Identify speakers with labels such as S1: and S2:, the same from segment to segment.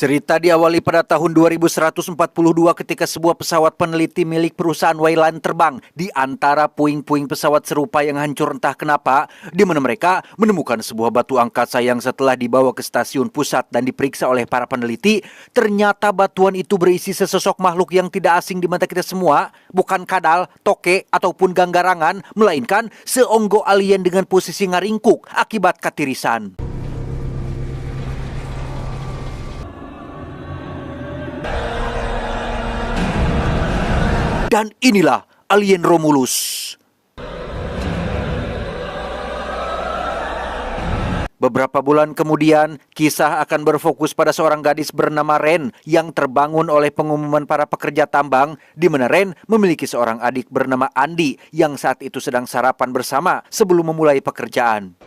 S1: Cerita diawali pada tahun 2142 ketika sebuah pesawat peneliti milik perusahaan Wayland terbang di antara puing-puing pesawat serupa yang hancur entah kenapa, di mana mereka menemukan sebuah batu angkasa yang setelah dibawa ke stasiun pusat dan diperiksa oleh para peneliti, ternyata batuan itu berisi sesosok makhluk yang tidak asing di mata kita semua, bukan kadal, toke, ataupun ganggarangan, melainkan seonggo alien dengan posisi ngaringkuk akibat katirisan. Dan inilah alien Romulus. Beberapa bulan kemudian, kisah akan berfokus pada seorang gadis bernama Ren yang terbangun oleh pengumuman para pekerja tambang, di mana Ren memiliki seorang adik bernama Andi yang saat itu sedang sarapan bersama sebelum memulai pekerjaan.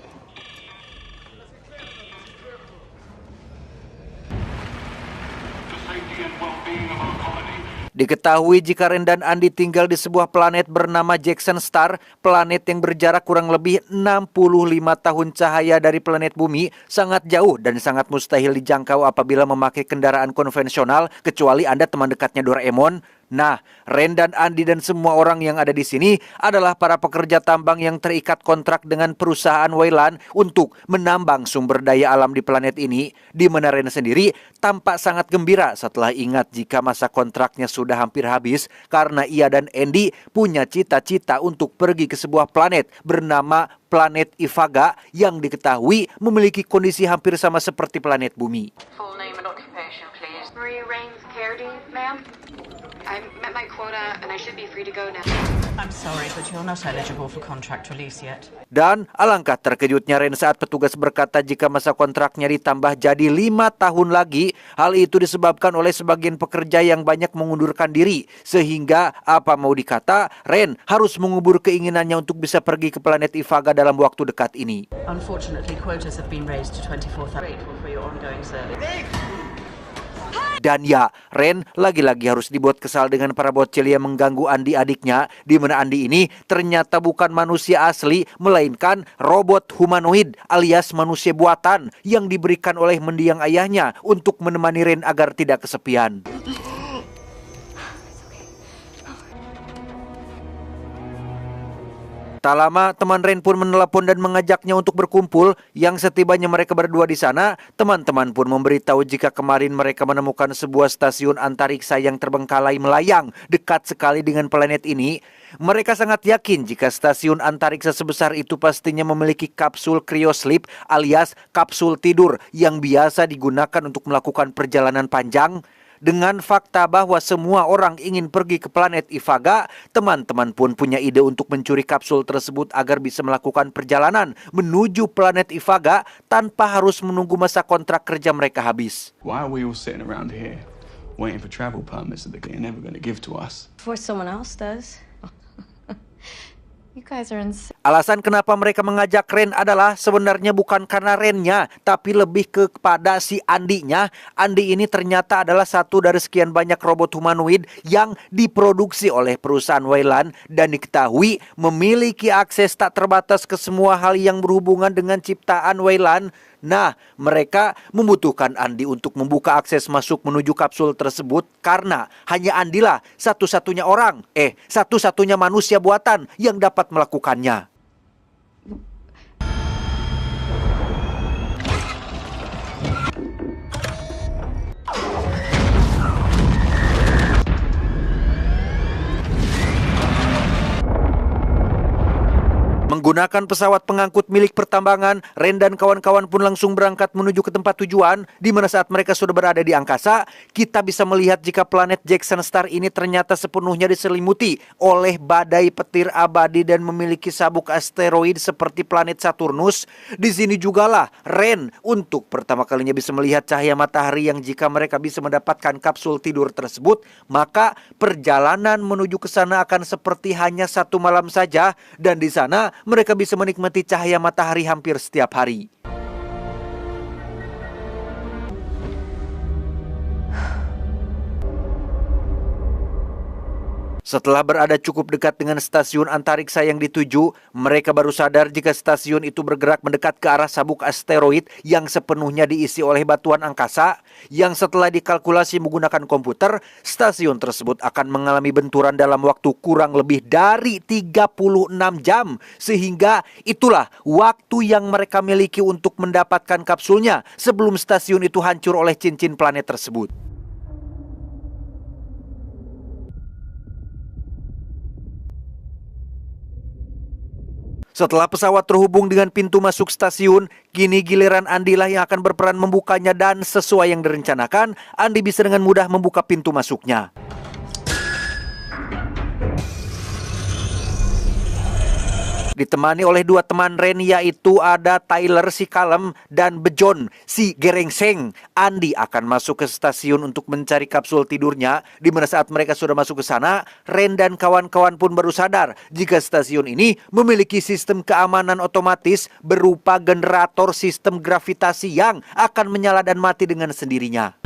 S1: Diketahui jika Ren dan Andi tinggal di sebuah planet bernama Jackson Star, planet yang berjarak kurang lebih 65 tahun cahaya dari planet Bumi, sangat jauh dan sangat mustahil dijangkau apabila memakai kendaraan konvensional, kecuali Anda teman dekatnya Doraemon. Nah, Ren dan Andi dan semua orang yang ada di sini adalah para pekerja tambang yang terikat kontrak dengan perusahaan Wayland untuk menambang sumber daya alam di planet ini, di mana Ren sendiri tampak sangat gembira setelah ingat jika masa kontraknya sudah hampir habis karena ia dan Andy punya cita-cita untuk pergi ke sebuah planet bernama planet Ifaga yang diketahui memiliki kondisi hampir sama seperti planet Bumi.
S2: Full name and occupation, please. Marie Rains Cardy, ma'am. I met my quota and I should be free to go now. I'm sorry, but you're not eligible for contract release yet.
S1: Dan alangkah terkejutnya Ren saat petugas berkata jika masa kontraknya ditambah jadi 5 tahun lagi. Hal itu disebabkan oleh sebagian pekerja yang banyak mengundurkan diri. Sehingga apa mau dikata, Ren harus mengubur keinginannya untuk bisa pergi ke planet Ifaga dalam waktu dekat ini.
S2: Unfortunately, quotas have been raised to 24,000. Grateful for your ongoing service.
S1: Dan ya, Ren lagi-lagi harus dibuat kesal dengan para bocil yang mengganggu Andi adiknya, di mana Andi ini ternyata bukan manusia asli, melainkan robot humanoid alias manusia buatan yang diberikan oleh mendiang ayahnya untuk menemani Ren agar tidak kesepian. Tak lama, teman Ren pun menelepon dan mengajaknya untuk berkumpul. Yang setibanya mereka berdua di sana, teman-teman pun memberitahu jika kemarin mereka menemukan sebuah stasiun antariksa yang terbengkalai melayang dekat sekali dengan planet ini. Mereka sangat yakin jika stasiun antariksa sebesar itu pastinya memiliki kapsul cryosleep alias kapsul tidur yang biasa digunakan untuk melakukan perjalanan panjang. Dengan fakta bahwa semua orang ingin pergi ke planet Ifaga, teman-teman pun punya ide untuk mencuri kapsul tersebut agar bisa melakukan perjalanan menuju planet Ifaga tanpa harus menunggu masa kontrak kerja mereka habis.
S3: Why are we all sitting around here waiting for travel permits that they're never going to give to us?
S4: Before someone else does. You guys are insane.
S1: Alasan kenapa mereka mengajak Ren adalah sebenarnya bukan karena Rennya, tapi lebih kepada si Andinya. Andi ini ternyata adalah satu dari sekian banyak robot humanoid yang diproduksi oleh perusahaan Wayland dan diketahui memiliki akses tak terbatas ke semua hal yang berhubungan dengan ciptaan Wayland. Nah, mereka membutuhkan Andi untuk membuka akses masuk menuju kapsul tersebut karena hanya Andilah satu-satunya orang, satu-satunya manusia buatan yang dapat melakukannya. Menggunakan pesawat pengangkut milik pertambangan, Ren dan kawan-kawan pun langsung berangkat menuju ke tempat tujuan, di mana saat mereka sudah berada di angkasa, kita bisa melihat jika planet Jackson Star ini ternyata sepenuhnya diselimuti oleh badai petir abadi dan memiliki sabuk asteroid seperti planet Saturnus. Di sini jugalah Ren untuk pertama kalinya bisa melihat cahaya matahari yang jika mereka bisa mendapatkan kapsul tidur tersebut, maka perjalanan menuju ke sana akan seperti hanya 1 malam saja, dan di sana mereka bisa menikmati cahaya matahari hampir setiap hari. Setelah berada cukup dekat dengan stasiun antariksa yang dituju, mereka baru sadar jika stasiun itu bergerak mendekat ke arah sabuk asteroid yang sepenuhnya diisi oleh batuan angkasa, yang setelah dikalkulasi menggunakan komputer, stasiun tersebut akan mengalami benturan dalam waktu kurang lebih dari 36 jam. Sehingga itulah waktu yang mereka miliki untuk mendapatkan kapsulnya sebelum stasiun itu hancur oleh cincin planet tersebut. Setelah pesawat terhubung dengan pintu masuk stasiun, kini giliran Andi lah yang akan berperan membukanya dan sesuai yang direncanakan, Andi bisa dengan mudah membuka pintu masuknya. Ditemani oleh dua teman Ren, yaitu ada Tyler si kalem dan Bejon si gerengseng. Andi akan masuk ke stasiun untuk mencari kapsul tidurnya. Di mana saat mereka sudah masuk ke sana, Ren dan kawan-kawan pun baru sadar jika stasiun ini memiliki sistem keamanan otomatis berupa generator sistem gravitasi yang akan menyala dan mati dengan sendirinya.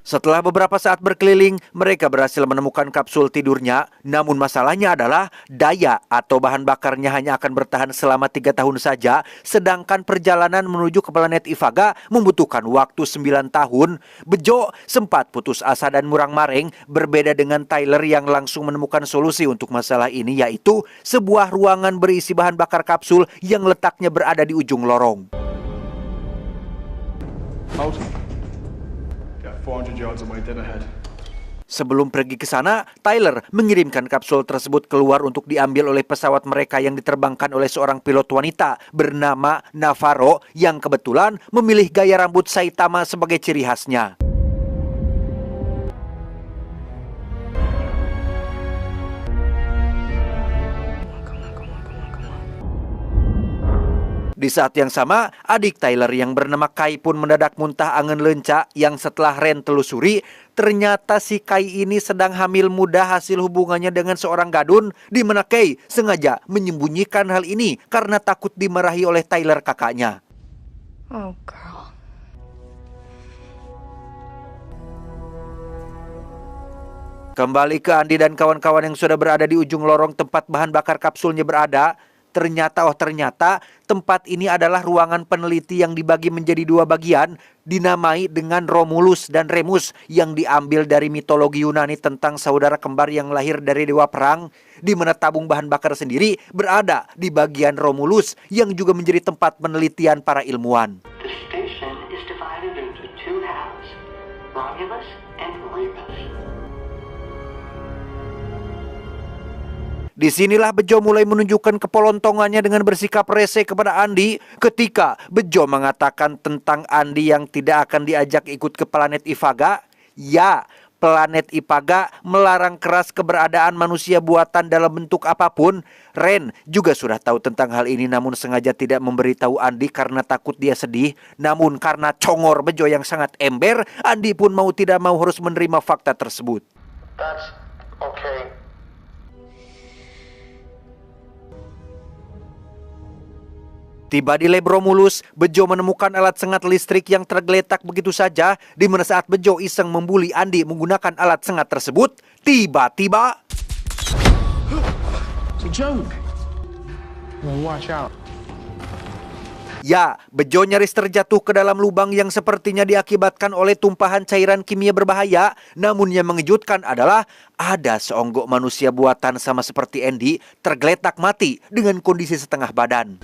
S1: Setelah beberapa saat berkeliling, mereka berhasil menemukan kapsul tidurnya. Namun masalahnya adalah daya atau bahan bakarnya hanya akan bertahan selama 3 tahun saja. Sedangkan perjalanan menuju ke planet Ifaga membutuhkan waktu 9 tahun. Bejo sempat putus asa dan murang-mareng, berbeda dengan Tyler yang langsung menemukan solusi untuk masalah ini, yaitu sebuah ruangan berisi bahan bakar kapsul yang letaknya berada di ujung lorong.
S3: 400 yards away, dead ahead.
S1: Sebelum pergi ke sana, Tyler mengirimkan kapsul tersebut keluar untuk diambil oleh pesawat mereka yang diterbangkan oleh seorang pilot wanita bernama Navarro yang kebetulan memilih gaya rambut Saitama sebagai ciri khasnya. Di saat yang sama, adik Tyler yang bernama Kai pun mendadak muntah angin lenca yang setelah Ren telusuri, ternyata si Kai ini sedang hamil muda hasil hubungannya dengan seorang gadun, di mana Kai sengaja menyembunyikan hal ini karena takut dimarahi oleh Tyler kakaknya.
S4: Oh, girl.
S1: Kembali ke Andi dan kawan-kawan yang sudah berada di ujung lorong tempat bahan bakar kapsulnya berada. Ternyata tempat ini adalah ruangan peneliti yang dibagi menjadi 2 bagian, dinamai dengan Romulus dan Remus yang diambil dari mitologi Yunani tentang saudara kembar yang lahir dari dewa perang, di mana tabung bahan bakar sendiri berada di bagian Romulus yang juga menjadi tempat penelitian para ilmuwan.
S5: The station is divided into 2 halves, Romulus and Remus.
S1: Disinilah Bejo mulai menunjukkan kepelontongannya dengan bersikap rese kepada Andi ketika Bejo mengatakan tentang Andi yang tidak akan diajak ikut ke planet Ifaga. Ya, planet Ifaga melarang keras keberadaan manusia buatan dalam bentuk apapun. Ren juga sudah tahu tentang hal ini namun sengaja tidak memberitahu Andi karena takut dia sedih. Namun karena congor Bejo yang sangat ember, Andi pun mau tidak mau harus menerima fakta tersebut.
S5: That's okay.
S1: Tiba di lab Romulus, Bejo menemukan alat sengat listrik yang tergeletak begitu saja, di mana saat Bejo iseng membuli Andi menggunakan alat sengat tersebut, tiba-tiba
S3: It's a joke. Well, watch out.
S1: ya, Bejo nyaris terjatuh ke dalam lubang yang sepertinya diakibatkan oleh tumpahan cairan kimia berbahaya. Namun yang mengejutkan adalah ada seonggok manusia buatan sama seperti Andy tergeletak mati dengan kondisi setengah badan.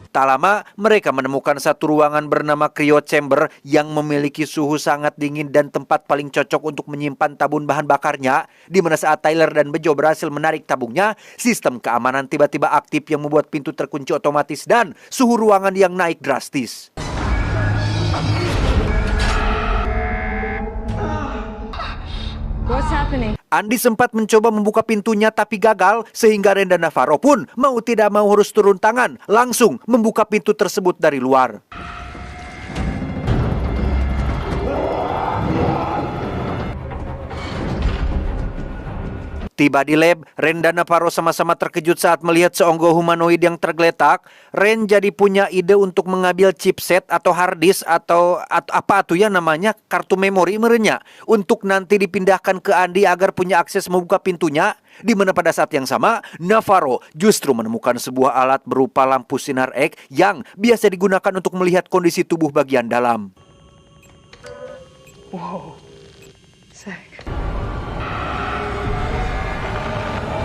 S1: Tak lama, mereka menemukan satu ruangan bernama Cryo Chamber yang memiliki suhu sangat dingin dan tempat paling cocok untuk menyimpan tabung bahan bakarnya. Di mana saat Tyler dan Bejo berhasil menarik tabungnya, sistem keamanan tiba-tiba aktif yang membuat pintu terkunci otomatis dan suhu ruangan yang naik drastis.
S4: What's happening?
S1: Andi sempat mencoba membuka pintunya tapi gagal sehingga Ren dan Navarro pun mau tidak mau harus turun tangan langsung membuka pintu tersebut dari luar. Tiba di lab, Ren dan Navarro sama-sama terkejut saat melihat seonggok humanoid yang tergeletak. Ren jadi punya ide untuk mengambil chipset atau hard disk atau apa tuh ya namanya, kartu memori merenya, untuk nanti dipindahkan ke Andy agar punya akses membuka pintunya. Di mana pada saat yang sama, Navarro justru menemukan sebuah alat berupa lampu sinar X yang biasa digunakan untuk melihat kondisi tubuh bagian dalam.
S6: Whoa, sick.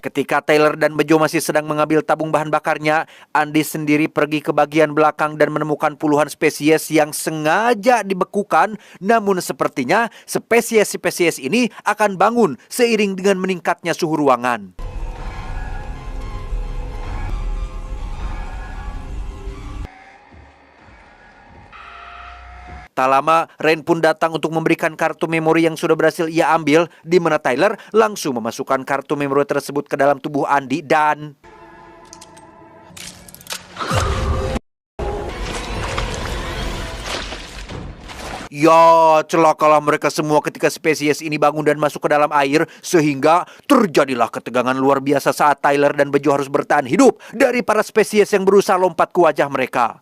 S1: Ketika Tyler dan Bejo masih sedang mengambil tabung bahan bakarnya, Andy sendiri pergi ke bagian belakang dan menemukan puluhan spesies yang sengaja dibekukan. Namun sepertinya spesies-spesies ini akan bangun seiring dengan meningkatnya suhu ruangan. Tak lama, Ren pun datang untuk memberikan kartu memori yang sudah berhasil ia ambil, di mana Tyler langsung memasukkan kartu memori tersebut ke dalam tubuh Andy dan... Ya, celakalah mereka semua ketika spesies ini bangun dan masuk ke dalam air, sehingga terjadilah ketegangan luar biasa saat Tyler dan Bejo harus bertahan hidup dari para spesies yang berusaha lompat ke wajah mereka.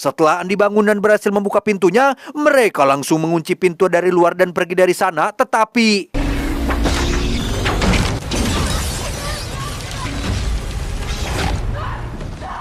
S1: Setelah Andy bangun dan berhasil membuka pintunya, mereka langsung mengunci pintu dari luar dan pergi dari sana, tetapi...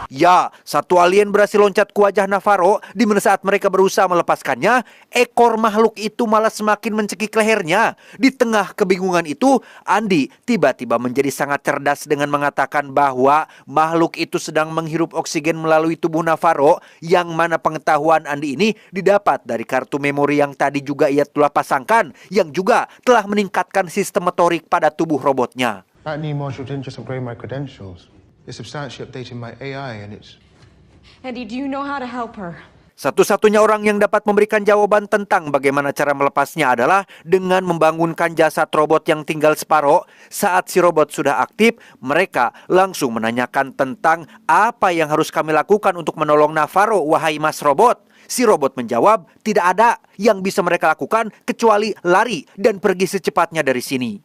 S1: Ya, satu alien berhasil loncat ke wajah Navarro, di mana saat mereka berusaha melepaskannya, ekor makhluk itu malah semakin mencekik lehernya. Di tengah kebingungan itu, Andy tiba-tiba menjadi sangat cerdas dengan mengatakan bahwa makhluk itu sedang menghirup oksigen melalui tubuh Navarro, yang mana pengetahuan Andy ini didapat dari kartu memori yang tadi juga ia telah pasangkan, yang juga telah meningkatkan sistem motorik pada tubuh robotnya.
S7: That new module didn't just upgrade my credentials. It's substantially updating my AI and it's...
S4: Andy, do you know how to help her?
S1: Satu-satunya orang yang dapat memberikan jawaban tentang bagaimana cara melepasnya adalah dengan membangunkan jasad robot yang tinggal separuh. Saat si robot sudah aktif, mereka langsung menanyakan tentang apa yang harus kami lakukan untuk menolong Navarro, wahai Mas Robot. Si robot menjawab, tidak ada yang bisa mereka lakukan kecuali lari dan pergi secepatnya dari sini.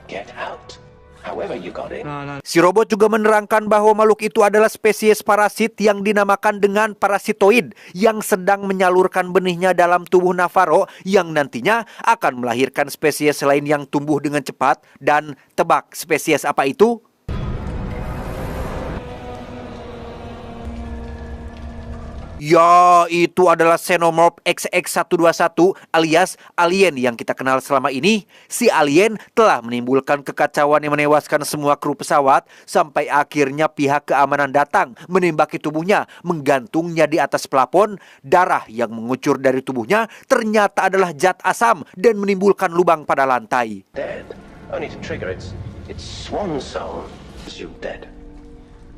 S8: Get out. However you got it.
S1: Si robot juga menerangkan bahwa makhluk itu adalah spesies parasit yang dinamakan dengan parasitoid yang sedang menyalurkan benihnya dalam tubuh Navarro yang nantinya akan melahirkan spesies lain yang tumbuh dengan cepat. Dan tebak spesies apa itu? Ya, itu adalah Xenomorph XX-121 alias alien yang kita kenal selama ini. Si alien telah menimbulkan kekacauan yang menewaskan semua kru pesawat sampai akhirnya pihak keamanan datang menembaki tubuhnya, menggantungnya di atas plafon. Darah yang mengucur dari tubuhnya ternyata adalah zat asam dan menimbulkan lubang pada lantai.
S8: Dead. Only to trigger its swan song. You dead.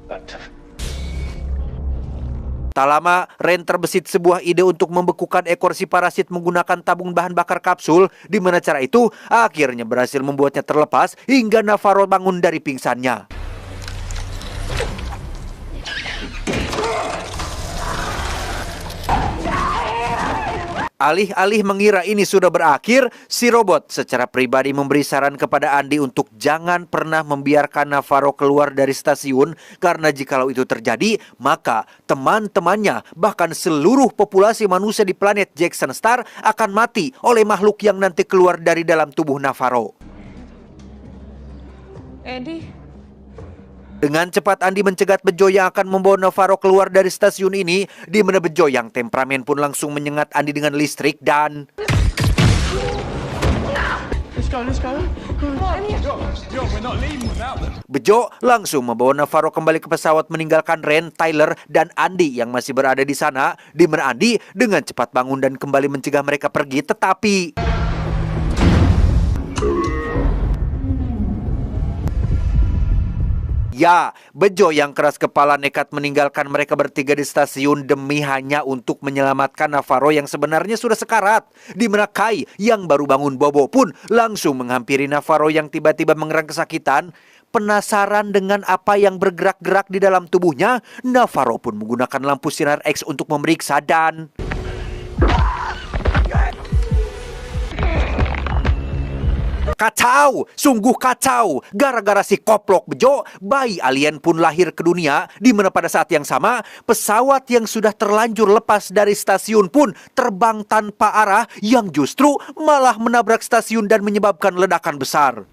S8: But
S1: tak lama, Ren terbesit sebuah ide untuk membekukan ekor si parasit menggunakan tabung bahan bakar kapsul, di mana cara itu akhirnya berhasil membuatnya terlepas hingga Navarro bangun dari pingsannya. Alih-alih mengira ini sudah berakhir, si robot secara pribadi memberi saran kepada Andy untuk jangan pernah membiarkan Navarro keluar dari stasiun, karena jikalau itu terjadi, maka teman-temannya, bahkan seluruh populasi manusia di planet Jackson Star akan mati oleh makhluk yang nanti keluar dari dalam tubuh Navarro.
S4: Andy?
S1: Dengan cepat Andy mencegat Bejo yang akan membawa Navarro keluar dari stasiun ini, di mana Bejo yang temperamen pun langsung menyengat Andy dengan listrik dan...
S3: Let's go. We're not leaving without them.
S1: Bejo langsung membawa Navarro kembali ke pesawat meninggalkan Ren, Tyler, dan Andy yang masih berada di sana, di mana Andy dengan cepat bangun dan kembali mencegah mereka pergi, tetapi... Ya, Bejo yang keras kepala nekat meninggalkan mereka bertiga di stasiun demi hanya untuk menyelamatkan Navarro yang sebenarnya sudah sekarat. Di mana Kai yang baru bangun bobo pun langsung menghampiri Navarro yang tiba-tiba mengerang kesakitan. Penasaran dengan apa yang bergerak-gerak di dalam tubuhnya, Navarro pun menggunakan lampu sinar X untuk memeriksa dan... Kacau, sungguh kacau. Gara-gara si koplok bejo, bayi alien pun lahir ke dunia, di mana pada saat yang sama, pesawat yang sudah terlanjur lepas dari stasiun pun terbang tanpa arah, yang justru malah menabrak stasiun dan menyebabkan ledakan besar.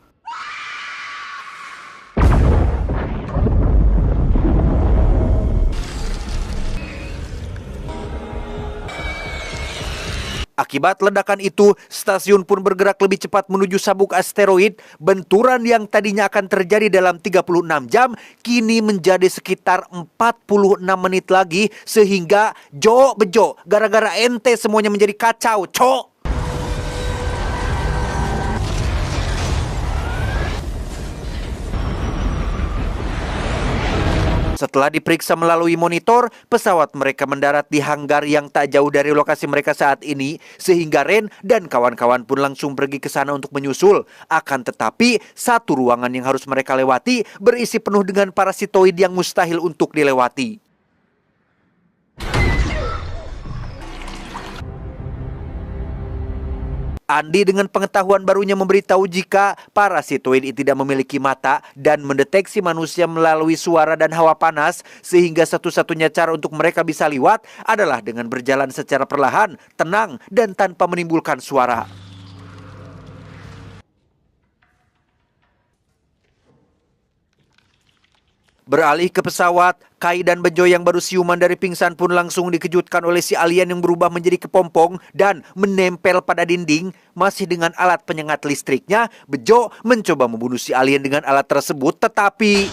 S1: Akibat ledakan itu, stasiun pun bergerak lebih cepat menuju sabuk asteroid. Benturan yang tadinya akan terjadi dalam 36 jam, kini menjadi sekitar 46 menit lagi. Sehingga, bejo, gara-gara ente semuanya menjadi kacau, cok. Setelah diperiksa melalui monitor, pesawat mereka mendarat di hanggar yang tak jauh dari lokasi mereka saat ini, sehingga Ren dan kawan-kawan pun langsung pergi ke sana untuk menyusul. Akan tetapi, satu ruangan yang harus mereka lewati berisi penuh dengan parasitoid yang mustahil untuk dilewati. Andi dengan pengetahuan barunya memberitahu jika parasitoid itu tidak memiliki mata dan mendeteksi manusia melalui suara dan hawa panas, sehingga satu-satunya cara untuk mereka bisa lewat adalah dengan berjalan secara perlahan, tenang, dan tanpa menimbulkan suara. Beralih ke pesawat, Kai dan Bejo yang baru siuman dari pingsan pun langsung dikejutkan oleh si alien yang berubah menjadi kepompong dan menempel pada dinding. Masih dengan alat penyengat listriknya, Bejo mencoba membunuh si alien dengan alat tersebut, tetapi...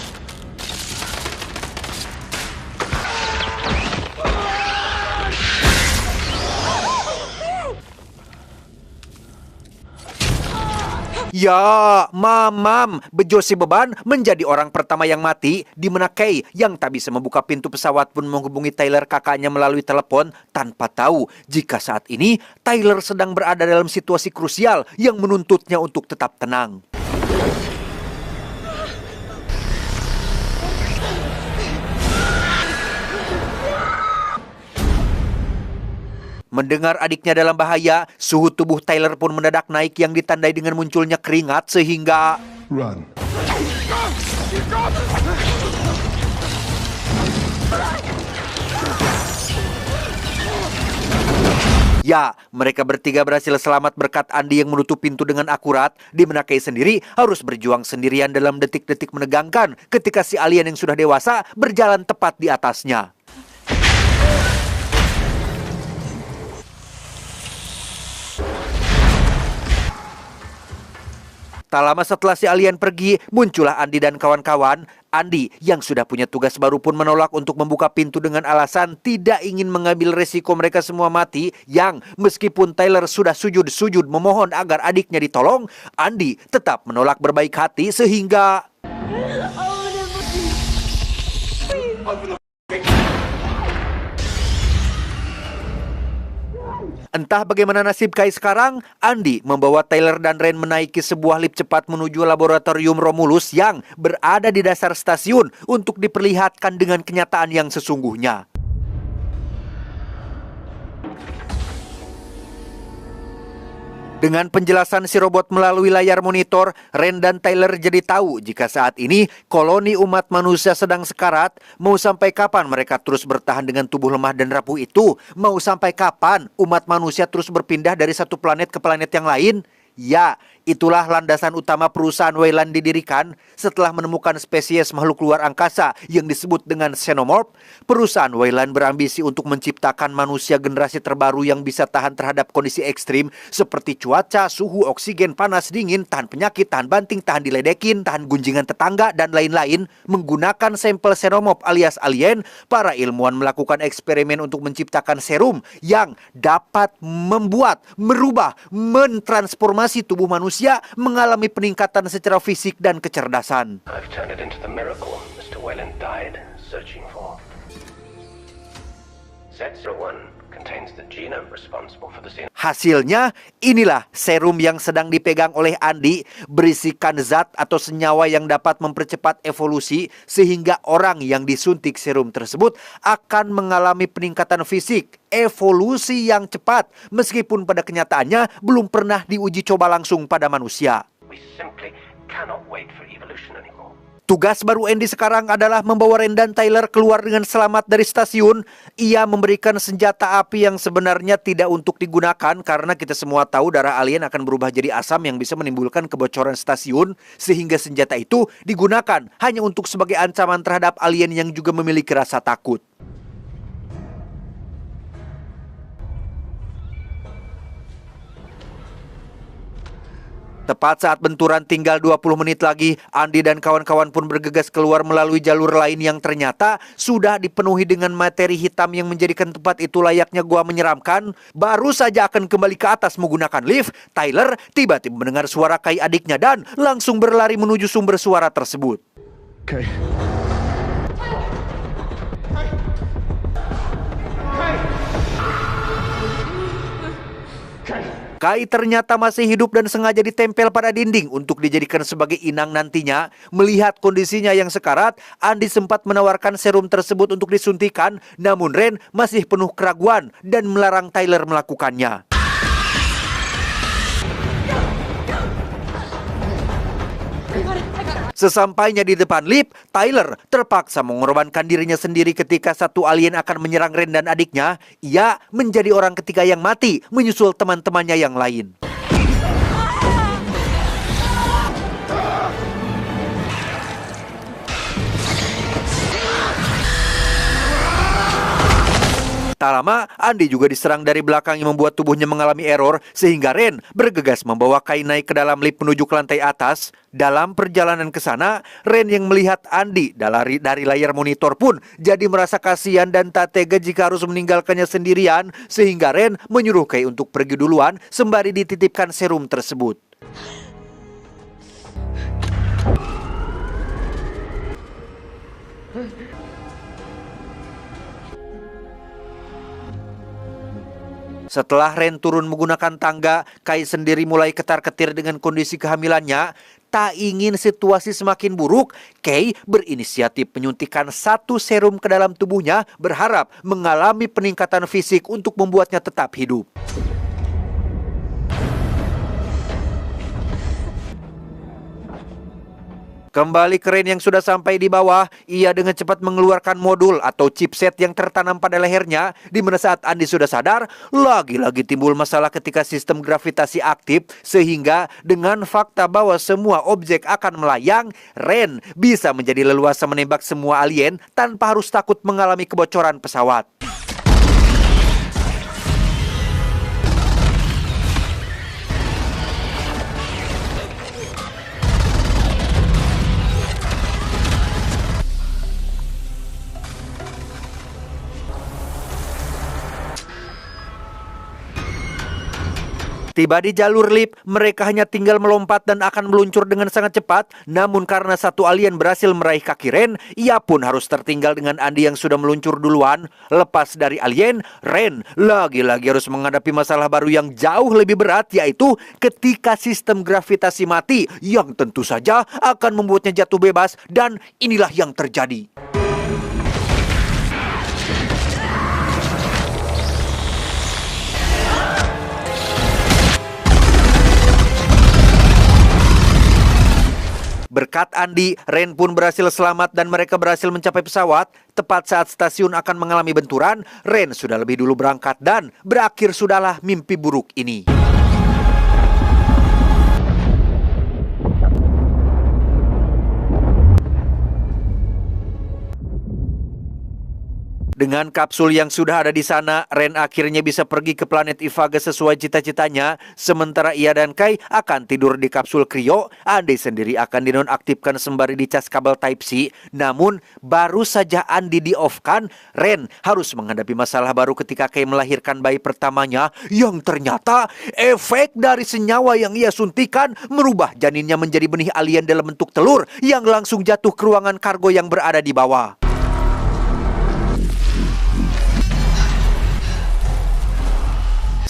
S1: Ya, mamam, Bejo si beban menjadi orang pertama yang mati, di mana Kay yang tak bisa membuka pintu pesawat pun menghubungi Tyler kakaknya melalui telepon tanpa tahu jika saat ini Tyler sedang berada dalam situasi krusial yang menuntutnya untuk tetap tenang. Mendengar adiknya dalam bahaya, suhu tubuh Tyler pun mendadak naik yang ditandai dengan munculnya keringat sehingga...
S7: Run.
S1: Ya, mereka bertiga berhasil selamat berkat Andi yang menutup pintu dengan akurat, di mana Kay sendiri harus berjuang sendirian dalam detik-detik menegangkan ketika si alien yang sudah dewasa berjalan tepat di atasnya. Tak lama setelah si alien pergi, muncullah Andi dan kawan-kawan. Andi yang sudah punya tugas baru pun menolak untuk membuka pintu dengan alasan tidak ingin mengambil resiko mereka semua mati. Yang meskipun Tyler sudah sujud-sujud memohon agar adiknya ditolong, Andi tetap menolak berbaik hati sehingga... Entah bagaimana nasib Kai sekarang, Andi membawa Tyler dan Ren menaiki sebuah lift cepat menuju laboratorium Romulus yang berada di dasar stasiun untuk diperlihatkan dengan kenyataan yang sesungguhnya. Dengan penjelasan si robot melalui layar monitor, Ren dan Tyler jadi tahu jika saat ini koloni umat manusia sedang sekarat. Mau sampai kapan mereka terus bertahan dengan tubuh lemah dan rapuh itu? Mau sampai kapan umat manusia terus berpindah dari satu planet ke planet yang lain? Ya, itulah landasan utama perusahaan Weyland didirikan setelah menemukan spesies makhluk luar angkasa yang disebut dengan Xenomorph. Perusahaan Weyland berambisi untuk menciptakan manusia generasi terbaru yang bisa tahan terhadap kondisi ekstrim seperti cuaca, suhu, oksigen, panas, dingin, tahan penyakit, tahan banting, tahan diledekin, tahan gunjingan tetangga, dan lain-lain. Menggunakan sampel Xenomorph alias alien, para ilmuwan melakukan eksperimen untuk menciptakan serum yang dapat membuat, merubah, mentransformasi tubuh manusia mengalami peningkatan secara fisik dan kecerdasan.
S8: I've turned it into the miracle Mr. Weyland died searching for. Set-01 contains the genome responsible for the
S1: Hasilnya, inilah serum yang sedang dipegang oleh Andi, berisikan zat atau senyawa yang dapat mempercepat evolusi, sehingga orang yang disuntik serum tersebut akan mengalami peningkatan fisik, evolusi yang cepat, meskipun pada kenyataannya belum pernah diuji coba langsung pada manusia.
S8: We simply cannot wait for evolution anymore.
S1: Tugas baru Andy sekarang adalah membawa Ren dan Tyler keluar dengan selamat dari stasiun. Ia memberikan senjata api yang sebenarnya tidak untuk digunakan karena kita semua tahu darah alien akan berubah jadi asam yang bisa menimbulkan kebocoran stasiun, sehingga senjata itu digunakan hanya untuk sebagai ancaman terhadap alien yang juga memiliki rasa takut. Tepat saat benturan tinggal 20 menit lagi, Andi dan kawan-kawan pun bergegas keluar melalui jalur lain yang ternyata sudah dipenuhi dengan materi hitam yang menjadikan tempat itu layaknya gua menyeramkan. Baru saja akan kembali ke atas menggunakan lift, Tyler tiba-tiba mendengar suara Kai adiknya dan langsung berlari menuju sumber suara tersebut.
S3: Okay.
S1: Kai ternyata masih hidup dan sengaja ditempel pada dinding untuk dijadikan sebagai inang nantinya. Melihat kondisinya yang sekarat, Andi sempat menawarkan serum tersebut untuk disuntikan, namun Ren masih penuh keraguan dan melarang Tyler melakukannya. Sesampainya di depan lift, Tyler terpaksa mengorbankan dirinya sendiri ketika satu alien akan menyerang Ren dan adiknya. Ia menjadi orang ketiga yang mati, menyusul teman-temannya yang lain. Tak lama, Andi juga diserang dari belakang yang membuat tubuhnya mengalami error, sehingga Ren bergegas membawa Kai naik ke dalam lift menuju ke lantai atas. Dalam perjalanan ke sana, Ren yang melihat Andi dari layar monitor pun jadi merasa kasihan dan tak tega jika harus meninggalkannya sendirian, sehingga Ren menyuruh Kai untuk pergi duluan sembari dititipkan serum tersebut. Setelah Ren turun menggunakan tangga, Kai sendiri mulai ketar-ketir dengan kondisi kehamilannya. Tak ingin situasi semakin buruk, Kai berinisiatif menyuntikkan satu serum ke dalam tubuhnya, berharap mengalami peningkatan fisik untuk membuatnya tetap hidup. Kembali ke Ren yang sudah sampai di bawah, ia dengan cepat mengeluarkan modul atau chipset yang tertanam pada lehernya, di mana saat Andi sudah sadar, lagi-lagi timbul masalah ketika sistem gravitasi aktif, sehingga dengan fakta bahwa semua objek akan melayang, Ren bisa menjadi leluasa menembak semua alien tanpa harus takut mengalami kebocoran pesawat. Tiba di jalur lift, mereka hanya tinggal melompat dan akan meluncur dengan sangat cepat. Namun karena satu alien berhasil meraih kaki Ren, ia pun harus tertinggal dengan Andi yang sudah meluncur duluan. Lepas dari alien, Ren lagi-lagi harus menghadapi masalah baru yang jauh lebih berat, yaitu ketika sistem gravitasi mati, yang tentu saja akan membuatnya jatuh bebas, dan inilah yang terjadi. Berkat Andi, Ren pun berhasil selamat dan mereka berhasil mencapai pesawat. Tepat saat stasiun akan mengalami benturan, Ren sudah lebih dulu berangkat dan berakhir sudahlah mimpi buruk ini. Dengan kapsul yang sudah ada di sana, Ren akhirnya bisa pergi ke planet Ivaga sesuai cita-citanya. Sementara ia dan Kai akan tidur di kapsul Krio, Andi sendiri akan dinonaktifkan sembari dicas kabel Type-C. Namun, baru saja Andi di-off-kan, Ren harus menghadapi masalah baru ketika Kai melahirkan bayi pertamanya, yang ternyata efek dari senyawa yang ia suntikan merubah janinnya menjadi benih alien dalam bentuk telur yang langsung jatuh ke ruangan kargo yang berada di bawah.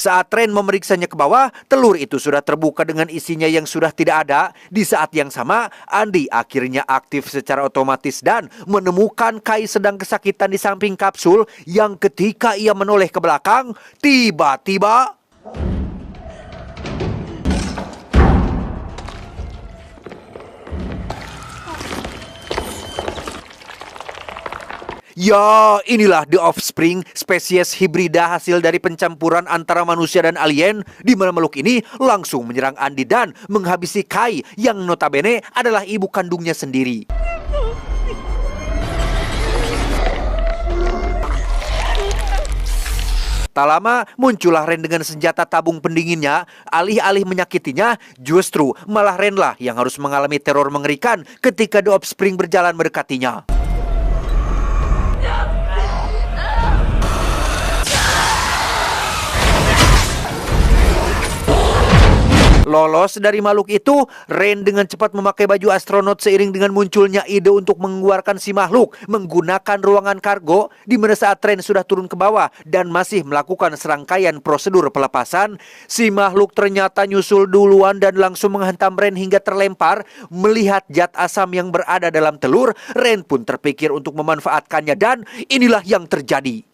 S1: Saat Ren memeriksanya ke bawah, telur itu sudah terbuka dengan isinya yang sudah tidak ada. Di saat yang sama, Andi akhirnya aktif secara otomatis dan menemukan Kai sedang kesakitan di samping kapsul yang ketika ia menoleh ke belakang, tiba-tiba ya, inilah The Offspring, spesies hibrida hasil dari pencampuran antara manusia dan alien, di mana makhluk ini langsung menyerang Andi dan menghabisi Kai yang notabene adalah ibu kandungnya sendiri. Tak lama, muncullah Ren dengan senjata tabung pendinginnya. Alih-alih menyakitinya, justru malah Renlah yang harus mengalami teror mengerikan ketika The Offspring berjalan mendekatinya. Lolos dari makhluk itu, Ren dengan cepat memakai baju astronot seiring dengan munculnya ide untuk mengeluarkan si makhluk menggunakan ruangan kargo, di mana saat Ren sudah turun ke bawah dan masih melakukan serangkaian prosedur pelepasan, si makhluk ternyata nyusul duluan dan langsung menghantam Ren hingga terlempar. Melihat zat asam yang berada dalam telur, Ren pun terpikir untuk memanfaatkannya dan inilah yang terjadi.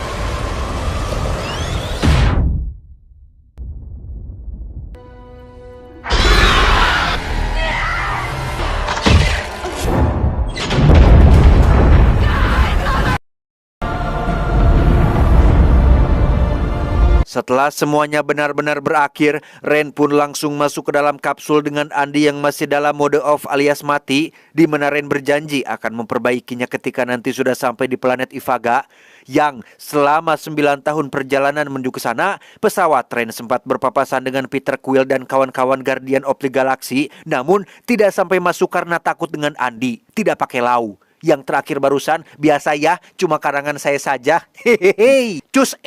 S1: Setelah semuanya benar-benar berakhir, Ren pun langsung masuk ke dalam kapsul dengan Andi yang masih dalam mode off alias mati, di mana Ren berjanji akan memperbaikinya ketika nanti sudah sampai di planet Ivaga, yang selama 9 tahun perjalanan menuju ke sana, pesawat Ren sempat berpapasan dengan Peter Quill dan kawan-kawan Guardian of the Galaxy, namun tidak sampai masuk karena takut dengan Andi, tidak pakai lau. Yang terakhir barusan, biasa ya, cuma karangan saya saja. Hehehe, cus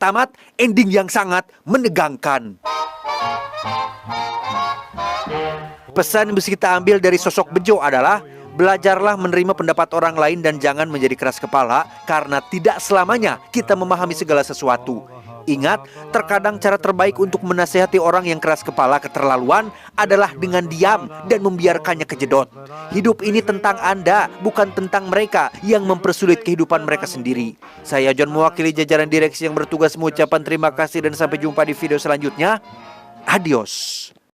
S1: Tamat, ending yang sangat menegangkan. Pesan yang bisa kita ambil dari sosok Bejo adalah belajarlah menerima pendapat orang lain dan jangan menjadi keras kepala, karena tidak selamanya kita memahami segala sesuatu. Ingat, terkadang cara terbaik untuk menasehati orang yang keras kepala keterlaluan adalah dengan diam dan membiarkannya kejedot. Hidup ini tentang Anda, bukan tentang mereka yang mempersulit kehidupan mereka sendiri. Saya John, mewakili jajaran direksi yang bertugas, mengucapkan terima kasih dan sampai jumpa di video selanjutnya. Adios.